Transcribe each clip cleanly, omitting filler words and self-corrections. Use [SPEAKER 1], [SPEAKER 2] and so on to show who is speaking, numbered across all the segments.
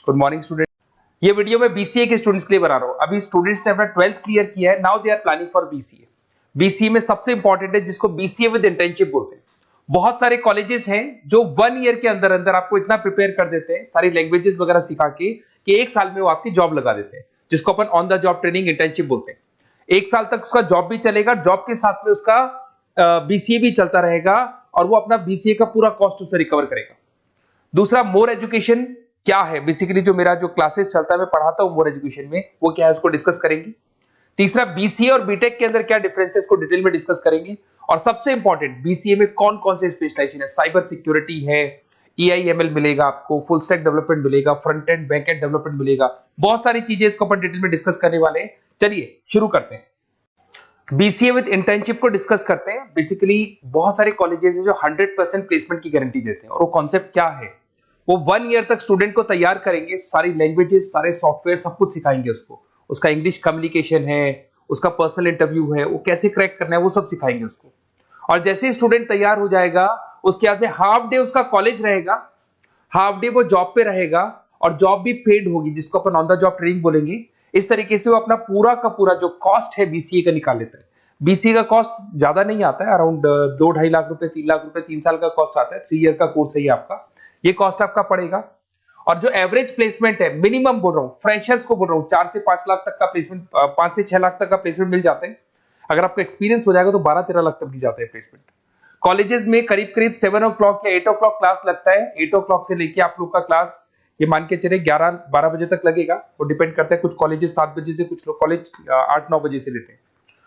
[SPEAKER 1] Good morning student. ये video मैं BCA के स्टूडेंट्स के लिए बना रहा हूँ। अभी स्टूडेंट्स ने अपना 12th क्लियर किया है, now they are planning for BCA. BCA में सबसे इंपॉर्टेंट है जिसको बीसीए विद इंटर्नशिप बोलते हैं। बहुत सारे कॉलेजेस हैं जो 1 ईयर के अंदर अंदर आपको इतना प्रिपेयर कर देते हैं, सारी लैंग्वेजेस वगैरह सिखा के, कि 1 साल में वो आपकी जॉब लगा देते हैं, जिसको अपन on the job training internship बोलते हैं। 1 साल तक उसका जॉब भी चलेगा, जॉब के साथ में उसका बीसीए भी चलता रहेगा और वो अपना बीसीए का पूरा कॉस्ट उसमें रिकवर करेगा। दूसरा, मोर एजुकेशन क्या है, बेसिकली जो मेरा जो क्लासेस चलता है मैं पढ़ाता हूं मोर एजुकेशन में, वो क्या है उसको डिस्कस करेंगे। तीसरा, बीसीए और बीटेक के अंदर क्या डिफरेंसेस को डिटेल में डिस्कस करेंगे। और सबसे इंपॉर्टेंट, बीसीए में कौन कौन से स्पेशलाइजेशन है, साइबर सिक्योरिटी है, एआईएमएल मिलेगा आपको, फुल स्टैक डेवलपमेंट मिलेगा, front end back and development मिलेगा, बहुत सारी चीजें इसको अपन डिटेल में डिस्कस करने वाले हैं। चलिए शुरू करते हैं। बीसीए विद इंटर्नशिप को डिस्कस करते हैं। बेसिकली बहुत सारे कॉलेजेस हैं जो 100% प्लेसमेंट की गारंटी देते हैं, और वो कॉन्सेप्ट क्या है, वो 1 ईयर तक स्टूडेंट को तैयार करेंगे, सारी लैंग्वेजेस, सारे सॉफ्टवेयर, सब कुछ सिखाएंगे उसको। उसका इंग्लिश कम्युनिकेशन है, उसका पर्सनल इंटरव्यू है, वो कैसे क्रैक करना है, वो सब सिखाएंगे उसको। और जैसे ही स्टूडेंट तैयार हो जाएगा, उसके बाद में हाफ डे उसका कॉलेज रहेगा, हाफ डे वो जॉब पे रहेगा, और जॉब भी पेड होगी, जिसको अपन ऑन द जॉब ट्रेनिंग बोलेंगे। इस तरीके से वो अपना पूरा का पूरा जो कॉस्ट है बीसीए का निकाल लेता है। बीसीए का कॉस्ट ज्यादा नहीं आता है, अराउंड 2-2.5 लाख रुपए, 3 लाख रुपए 3 साल का कॉस्ट आता है। 3 ईयर का कोर्स है ये आपका, ये कॉस्ट आपका पड़ेगा। और जो एवरेज प्लेसमेंट है, मिनिमम बोल रहा हूँ, फ्रेशर्स को बोल रहा हूँ, 4 से 5 लाख तक का प्लेसमेंट, 5 से 6 लाख तक का प्लेसमेंट मिल जाता है। अगर आपका एक्सपीरियंस हो जाएगा तो 12-13 लाख तक मिल जाता है प्लेसमेंट। कॉलेजेस में करीब करीब 7 o'clock या 8 o'clock क्लास लगता है। 8 o'clock से लेके आप लोग का क्लास, ये मान के चले 11-12 बजे तक लगेगा। वो डिपेंड करता है, कुछ कॉलेजेस 7 बजे से, कुछ लोग कॉलेज 8-9 बजे से लेते हैं।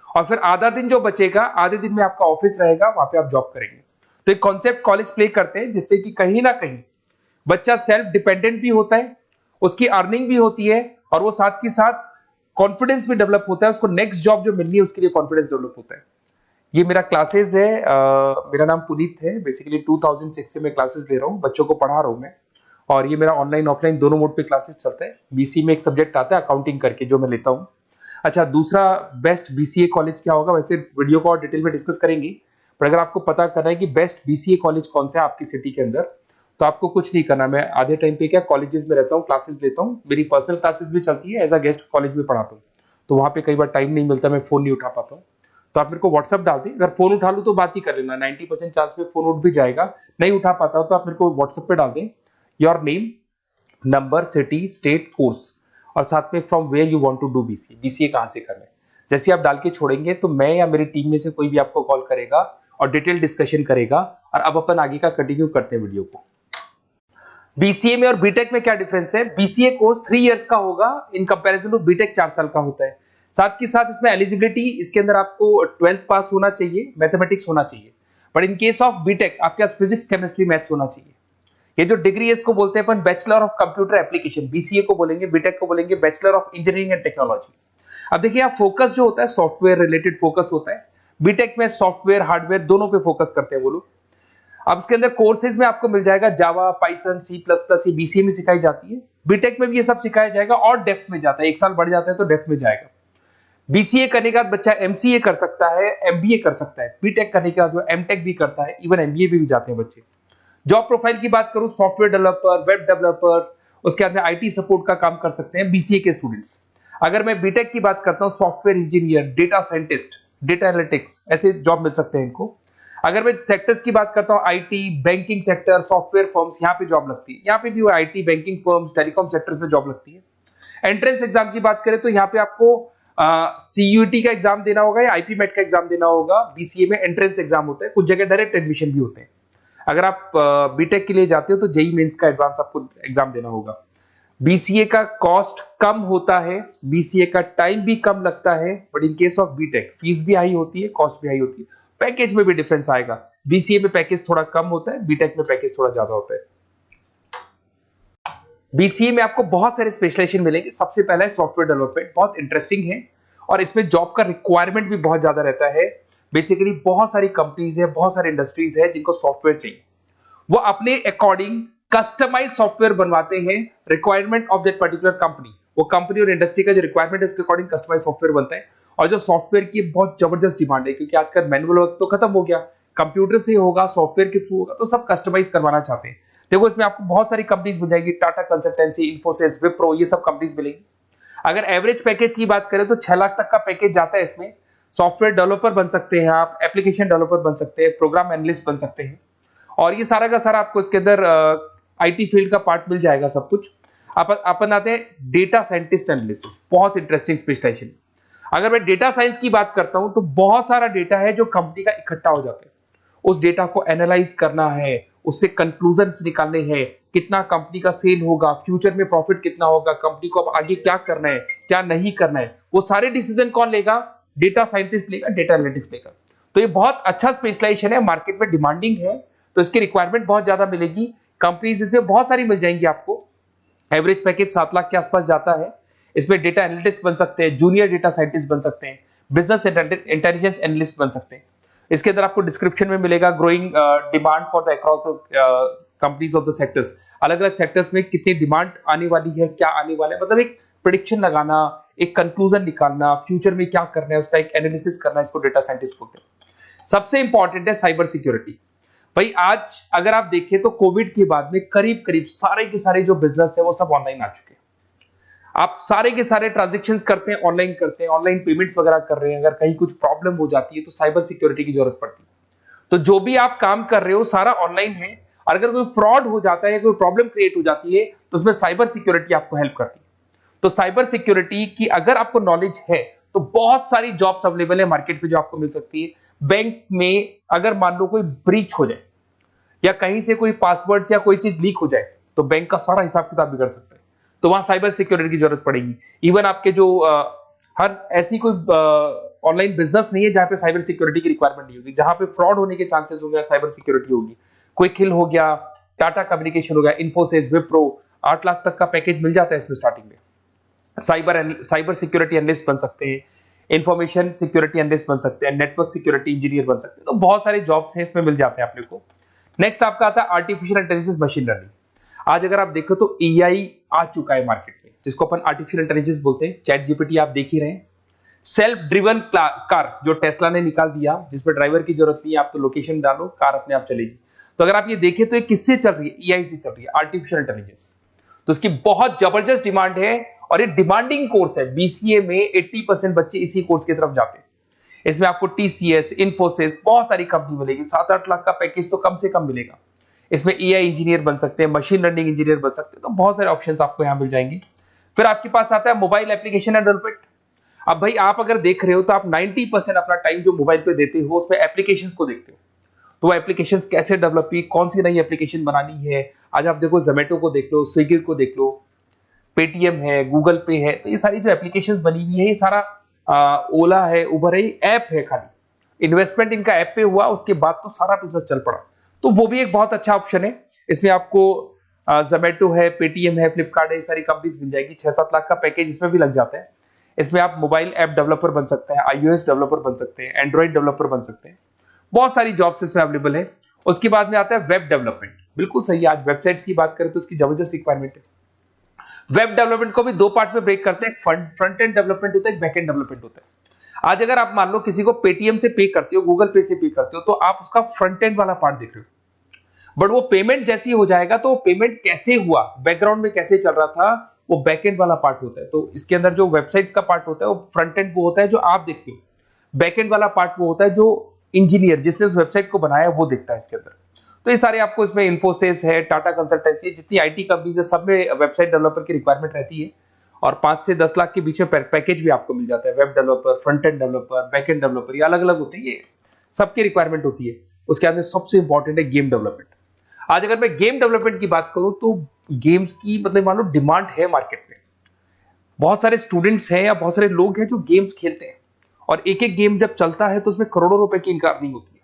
[SPEAKER 1] और फिर आधा दिन जो बचेगा, आधे दिन में आपका ऑफिस रहेगा, वहां पे आप जॉब करेंगे। तो एक कॉन्सेप्ट कॉलेज प्ले करते हैं, जिससे कि कहीं ना कहीं बच्चा सेल्फ डिपेंडेंट भी होता है, उसकी अर्निंग भी होती है, और वो साथ के साथ कॉन्फिडेंस भी डेवलप होता है। उसको नेक्स्ट जॉब जो मिलनी है उसके लिए कॉन्फिडेंस डेवलप होता है। ये मेरा क्लासेस है, मेरा नाम पुनीत है। बेसिकली 2006 से मैं क्लासेस ले रहा हूँ, बच्चों को पढ़ा रहा हूँ मैं। और ये मेरा ऑनलाइन ऑफलाइन दोनों मोड पे क्लासेस चलता है। बीसी में एक सब्जेक्ट आता है अकाउंटिंग करके, जो मैं लेता हूँ। अच्छा, दूसरा, बेस्ट बीसीए कॉलेज क्या होगा, वैसे वीडियो को और डिटेल में डिस्कस करेंगे, पर अगर आपको पता करना है कि बेस्ट बीसीए कॉलेज कौन सा है आपकी सिटी के अंदर, तो आपको कुछ नहीं करना। मैं आधे टाइम पे क्या कॉलेजेस में रहता हूँ, क्लासेस लेता हूँ, मेरी पर्सनल क्लासेस भी चलती है, एज अ गेस्ट कॉलेज में पढ़ाता हूँ। तो वहां पे कई बार टाइम नहीं मिलता, मैं फोन नहीं उठा पाता हूँ। तो आप मेरे को व्हाट्सअप डाल दें, अगर फोन उठा लूँ तो बात ही कर लेना, 90% चांस में फोन उठ भी जाएगा। नहीं उठा पाता हो तो आप मेरे को व्हाट्सएप पे डाल दें, your name, number, city, state, course, और साथ में from where you want to do BCA, BCA कहां से करना है। जैसे आप डाल के छोड़ेंगे तो मैं या मेरी टीम में से कोई भी आपको कॉल करेगा और डिटेल डिस्कशन करेगा। और अब अपन आगे का कंटिन्यू करते हैं वीडियो को। बीसीए में और बीटेक में क्या डिफरेंस है। बीसीए कोर्स 3 इयर्स का होगा, इन कंपैरिजन टू बीटेक 4 साल का होता है। साथ के साथ इसमें एलिजिबिलिटी, इसके अंदर आपको 12th पास होना चाहिए, मैथमेटिक्स होना चाहिए। But in case of BTech आपके पास फिजिक्स, केमिस्ट्री, मैथ्स होना चाहिए। ये जो डिग्री है इसको बोलते हैं अपन bachelor of computer application. BCA को बोलेंगे, बीटेक को बोलेंगे bachelor of engineering and technology. अब देखिए, आप फोकस जो होता है सॉफ्टवेयर रिलेटेड फोकस होता है। बीटेक में सॉफ्टवेयर हार्डवेयर दोनों पे फोकस करते हैं वो लोग। अब इसके अंदर कोर्सेज में आपको मिल जाएगा जावा, पाइथन, C++, ये बीसीए में सिखाई जाती है। बीटेक में भी ये सब सिखाया जाएगा, और डेप्थ में जाता है, 1 साल बढ़ जाता है तो डेप्थ में जाएगा। बीसीए करने के बाद बच्चा एमसीए कर सकता है, एमबीए कर सकता है। बीटेक करने के बाद वो एमटेक भी करता है, इवन एमबीए भी जाते हैं बच्चे। जॉब प्रोफाइल की बात करूं, सॉफ्टवेयर डेवलपर, वेब डेवलपर, उसके बाद में आईटी सपोर्ट का काम कर सकते हैं बीसीए के स्टूडेंट्स। अगर मैं बीटेक की बात करता हूं, software engineer, data scientist, data analytics, ऐसे जॉब मिल सकते हैं इनको। अगर मैं सेक्टर्स की बात करता हूं, IT, banking sector, software firms, यहाँ पे जॉब लगती है। यहाँ पे भी वो IT, banking firms, telecom sectors में जॉब लगती है। एंट्रेंस एग्जाम की बात करें तो यहाँ पे आपको सीयूटी का एग्जाम देना होगा या आईपी मेट का एग्जाम देना होगा। बीसीए में एंट्रेंस एग्जाम होता है, कुछ जगह डायरेक्ट एडमिशन भी होते हैं। अगर आप बीटेक के लिए जाते हो तो जेई मेंस का एडवांस आपको एग्जाम देना होगा। बीसीए का कॉस्ट कम होता है, बीसीए का टाइम भी कम लगता है, but in case of BTech fees भी हाई होती है, कॉस्ट भी हाई होती है, पैकेज में भी डिफरेंस आएगा। बीसीए में पैकेज थोड़ा कम होता है, बीटेक में पैकेज थोड़ा ज्यादा होता है। बीसीए में आपको बहुत सारे स्पेशलाइजेशन मिलेंगे। सबसे पहला है सॉफ्टवेयर डेवलपमेंट, बहुत इंटरेस्टिंग है, और इसमें जॉब का रिक्वायरमेंट भी बहुत ज्यादा रहता है। बेसिकली बहुत सारी कंपनीज है, बहुत सारी इंडस्ट्रीज है जिनको सॉफ्टवेयर चाहिए, वो अपने अकॉर्डिंग कस्टमाइज सॉफ्टवेयर बनवाते हैं, requirement of that particular company. वो कंपनी और इंडस्ट्री का जो रिक्वायरमेंट है उसके अकॉर्डिंग कस्टमाइज सॉफ्टवेयर बनता है। और जो सॉफ्टवेयर की बहुत जबरदस्त डिमांड है, क्योंकि आजकल मैनुअल वर्क तो खत्म हो गया, कंप्यूटर से होगा, सॉफ्टवेयर के थ्रू होगा, तो सब कस्टमाइज करवाना चाहते हैं। देखो इसमें आपको बहुत सारी कंपनीज मिल जाएगी, टाटा कंसल्टेंसी, इन्फोसिस, विप्रो, ये सब कंपनीज मिलेंगी। अगर एवरेज पैकेज की बात करें तो 6 लाख तक का पैकेज जाता है इसमें। सॉफ्टवेयर डेवलपर बन सकते हैं आप, एप्लीकेशन डेवलपर बन सकते हैं, प्रोग्राम एनालिस्ट बन सकते हैं, और ये सारा का सारा आपको इसके अंदर आईटी फील्ड का पार्ट मिल जाएगा सब कुछ। अपन आते हैं डेटा साइंटिस्ट एनालिसिस, बहुत इंटरेस्टिंग स्पेशलाइजेशन। अगर मैं डेटा साइंस की बात करता हूं तो बहुत सारा डेटा है जो कंपनी का इकट्ठा हो जाता है, उस डेटा को एनालाइज करना है, उससे कंक्लूजन्स निकालने हैं, कितना कंपनी का सेल होगा, फ्यूचर में प्रॉफिट कितना होगा, कंपनी को अब आगे क्या करना है, क्या नहीं करना है, वो सारे डिसीजन कौन लेगा? डेटा साइंटिस्ट लेगा, डेटा एनालिटिक्स लेगा। तो ये बहुत अच्छा स्पेशलाइजेशन है, मार्केट में डिमांडिंग है, तो इसकी रिक्वायरमेंट बहुत ज्यादा मिलेगी। कंपनीज इसमें बहुत सारी मिल जाएंगी आपको। एवरेज पैकेज 7 लाख के आसपास जाता है। इसमें डेटा एनालिटिक्स बन सकते हैं, जूनियर डेटा साइंटिस्ट बन सकते हैं, बिजनेस इंटेलिजेंस एनालिस्ट बन सकते हैं। इसके अंदर आपको डिस्क्रिप्शन में मिलेगा growing demand for the across the companies of the sectors. अलग अलग सेक्टर्स में कितनी डिमांड आने वाली है, क्या आने वाला है, मतलब एक प्रेडिक्शन लगाना, एक कंक्लूजन निकालना, फ्यूचर में क्या करना है उसका एक एनालिसिस करना, इसको डेटा साइंटिस्ट बोलते हैं। सबसे इंपॉर्टेंट है साइबर सिक्योरिटी। भाई आज अगर आप देखें तो कोविड के बाद में करीब करीब सारे के सारे जो बिजनेस है वो सब ऑनलाइन आ चुके हैं। आप सारे के सारे ट्रांजैक्शंस करते हैं, ऑनलाइन पेमेंट्स वगैरह कर रहे हैं। अगर कहीं कुछ प्रॉब्लम हो जाती है तो साइबर सिक्योरिटी की जरूरत पड़ती है। तो जो भी आप काम कर रहे हो सारा ऑनलाइन है, और अगर कोई फ्रॉड हो जाता है, कोई प्रॉब्लम क्रिएट हो जाती है, तो उसमें साइबर सिक्योरिटी आपको हेल्प करती है। तो साइबर सिक्योरिटी की अगर आपको नॉलेज है तो बहुत सारी जॉब्स अवेलेबल है मार्केट पे जो आपको मिल सकती है। बैंक में अगर मान लो कोई ब्रीच हो जाए या कहीं से कोई पासवर्ड्स या कोई चीज लीक हो जाए तो बैंक का सारा हिसाब किताब बिगड़ सकता है, तो वहां साइबर सिक्योरिटी की जरूरत पड़ेगी। इवन आपके जो हर ऐसी कोई ऑनलाइन बिजनेस नहीं है जहां पे साइबर सिक्योरिटी की रिक्वायरमेंट नहीं होगी, जहां पे फ्रॉड होने के चांसेस होंगे, साइबर सिक्योरिटी होगी। क्विक हिल हो गया, टाटा कम्युनिकेशन हो गया, इन्फोसिस, विप्रो, 8 लाख तक का पैकेज मिल जाता है इसमें स्टार्टिंग में। साइबर सिक्योरिटी एनालिस्ट बन सकते हैं, इंफॉर्मेशन सिक्योरिटी एनालिस्ट बन सकते हैं, नेटवर्क सिक्योरिटी इंजीनियर बन सकते हैं। तो बहुत सारे जॉब्स हैं इसमें मिल जाते हैं अपने को। नेक्स्ट आपका आता है आर्टिफिशियल इंटेलिजेंस, मशीन लर्निंग। आज अगर आप देखो तो एआई आ चुका है मार्केट में, जिसको अपन आर्टिफिशियल इंटेलिजेंस बोलते हैं। चैट जीपीटी आप देख ही रहे हैं। सेल्फ ड्रिवन कार जो टेस्ला ने निकाल दिया, जिसमें ड्राइवर की जरूरत नहीं है, आप तो लोकेशन डालो, कार अपने आप चलेगी। तो अगर आप ये देखें तो ये किससे चल रही है? एआई से चल रही है, आर्टिफिशियल इंटेलिजेंस। तो इसकी बहुत जबरदस्त डिमांड है और ये डिमांडिंग कोर्स है। बीसीए में 80% बच्चे इसी कोर्स की तरफ जाते हैं। इसमें आपको टीसीएस, इन्फोसिस, बहुत सारी कंपनी मिलेगी। 7-8 लाख का पैकेज तो कम से कम मिलेगा। इसमें एआई इंजीनियर बन सकते हैं, मशीन लर्निंग इंजीनियर बन सकते हैं। तो बहुत सारे ऑप्शंस आपको यहां मिल जाएंगे। फिर आपके पास आता है मोबाइल एप्लीकेशन एंड डेवलपमेंट। अब भाई आप अगर देख रहे हो तो आप 90% अपना टाइम जो मोबाइल पे देते हो उसमें एप्लीकेशंस को देखते हो। तो वो एप्लीकेशंस कैसे डेवलप की, कौन सी नई एप्लीकेशन बनानी है। आज आप देखो जोमेटो को देख लो, स्विगी को देख लो, पेटीएम है, गूगल पे है, तो ये सारी जो एप्लीकेशंस बनी हुई है, ये सारा ओला है, उबर है, ऐप है। खाली इन्वेस्टमेंट इनका ऐप पे हुआ, उसके बाद तो सारा बिजनेस चल पड़ा। तो वो भी एक बहुत अच्छा ऑप्शन है। इसमें आपको जोमेटो है, पेटीएम है, फ्लिपकार्ट है, ये सारी कंपनीज मिल जाएगी। 6-7 लाख का पैकेज इसमें भी लग जाता है। इसमें आप मोबाइल ऐप डेवलपर बन सकते हैं, आईओएस डेवलपर बन सकते हैं, एंड्रॉइड डेवलपर बन सकते हैं। बहुत सारी जॉब्स इसमें अवेलेबल है। उसके बाद में आता है वेब डेवलपमेंट। बिल्कुल सही है, आज वेबसाइट्स की बात करें तो उसकी जबरदस्त रिक्वायरमेंट है। वेब डेवलपमेंट को भी 2 पार्ट में ब्रेक करते हैं, फ्रंट एंड डेवलपमेंट होता है, बैक एंड डेवलपमेंट होता है। आज अगर आप मान लो किसी को पेटीएम से पे करते हो, गूगल पे से पे करते हो, तो आप उसका फ्रंट एंड वाला पार्ट देख रहे हो। बट वो पेमेंट जैसी हो जाएगा तो पेमेंट कैसे हुआ, बैकग्राउंड में कैसे चल रहा था, वो बैक एंड वाला पार्ट होता है। तो इसके अंदर जो वेबसाइट्स का पार्ट होता है वो फ्रंट एंड वो होता है जो आप देखते हो, बैक एंड वाला पार्ट वो होता है जो इंजीनियर जिसने उस वेबसाइट को बनाया वो देखता है इसके अंदर। तो ये सारे आपको इसमें इन्फोसिस है, टाटा कंसल्टेंसी, जितनी आईटी कंपनीज है, सब में वेबसाइट डेवलपर की रिक्वायरमेंट रहती है। और 5 से 10 लाख के बीच में पैकेज भी आपको मिल जाता है। Web developer, front end developer, back end developer, ये अलग अलग होते हैं, ये सबकी रिक्वायरमेंट होती है। उसके बाद में सबसे इंपॉर्टेंट है गेम डेवलपमेंट। आज अगर मैं गेम डेवलपमेंट की बात करूं तो गेम्स की मतलब मान लो डिमांड है मार्केट में। बहुत सारे स्टूडेंट्स हैं या बहुत सारे लोग हैं जो गेम्स खेलते हैं, और एक एक गेम जब चलता है तो उसमें करोड़ों रुपए की इनकम अर्निंग होती है।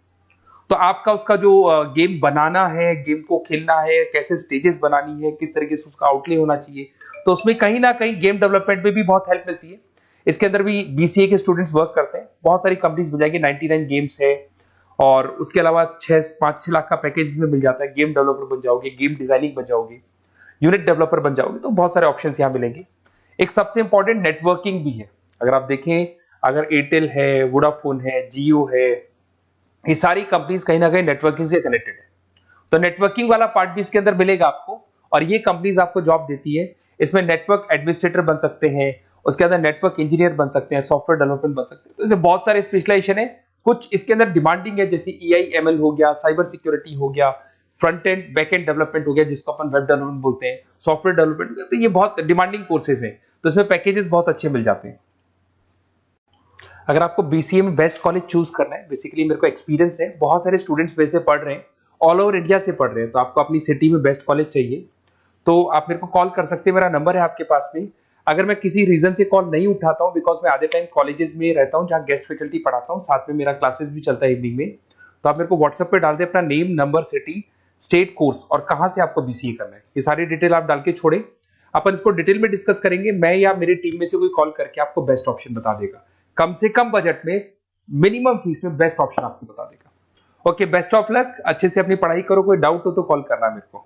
[SPEAKER 1] तो आपका उसका जो गेम बनाना है, गेम को खेलना है, कैसे स्टेजेस बनानी है, किस तरीके से उसका आउटले होना चाहिए, तो उसमें कहीं ना कहीं गेम डेवलपमेंट में भी बहुत हेल्प मिलती है। इसके अंदर भी बीसीए के स्टूडेंट्स वर्क करते हैं। बहुत सारी कंपनीज मिल जाएगी, 99 गेम्स है, और उसके अलावा 5-6 लाख का पैकेज में मिल जाता है। गेम डेवलपर बन जाओगे, गेम डिजाइनिंग बन जाओगे, यूनिट डेवलपर बन जाओगे, तो बहुत सारे ऑप्शन यहाँ मिलेंगे। एक सबसे इंपॉर्टेंट नेटवर्किंग भी है। अगर आप देखें, अगर एयरटेल है, वोडाफोन है, जियो है, ये सारी कंपनीज कहीं ना कहीं नेटवर्किंग से कनेक्टेड है। तो नेटवर्किंग वाला पार्ट भी इसके अंदर मिलेगा आपको, और ये कंपनीज आपको जॉब देती है। इसमें नेटवर्क एडमिनिस्ट्रेटर बन सकते हैं, उसके अंदर नेटवर्क इंजीनियर बन सकते हैं, सॉफ्टवेयर डेवलपमेंट बन सकते हैं। तो इसे बहुत सारे स्पेशलाइजेशन है। कुछ इसके अंदर डिमांडिंग है, जैसे EIML हो गया, साइबर सिक्योरिटी हो गया, front end back and development हो गया जिसको अपन वेब डेवलपमेंट बोलते हैं, सॉफ्टवेयर डेवलपमेंट। तो ये बहुत डिमांडिंग कोर्सेज हैं, तो इसमें पैकेजेस बहुत अच्छे मिल जाते हैं। अगर आपको BCA में बेस्ट कॉलेज चूज करना है, बेसिकली मेरे को एक्सपीरियंस है, बहुत सारे स्टूडेंट्स वैसे पढ़ रहे हैं, ऑल ओवर इंडिया से पढ़ रहे हैं, तो आपको अपनी सिटी में बेस्ट कॉलेज चाहिए तो आप मेरे को कॉल कर सकते हैं, मेरा नंबर है आपके पास में। अगर मैं किसी रीजन से कॉल नहीं उठाता हूं, बिकॉज मैं आधे टाइम कॉलेजेस में रहता हूं जहां गेस्ट फैकल्टी पढ़ाता हूं, साथ में मेरा क्लासेस भी चलता है इवनिंग में, तो आप मेरे को व्हाट्सएप पे डाल दे अपना name, number, city, state, course और कहां से आपको BCA करना है, ये सारी डिटेल आप डाल के छोड़े। अपन इसको डिटेल में डिस्कस करेंगे, मैं या मेरी टीम में से कोई कॉल करके आपको बेस्ट ऑप्शन बता देगा, कम से कम बजट में, मिनिमम फीस में बेस्ट ऑप्शन आपको बता देगा। ओके, बेस्ट ऑफ लक, अच्छे से अपनी पढ़ाई करो, कोई डाउट हो तो कॉल करना मेरे को।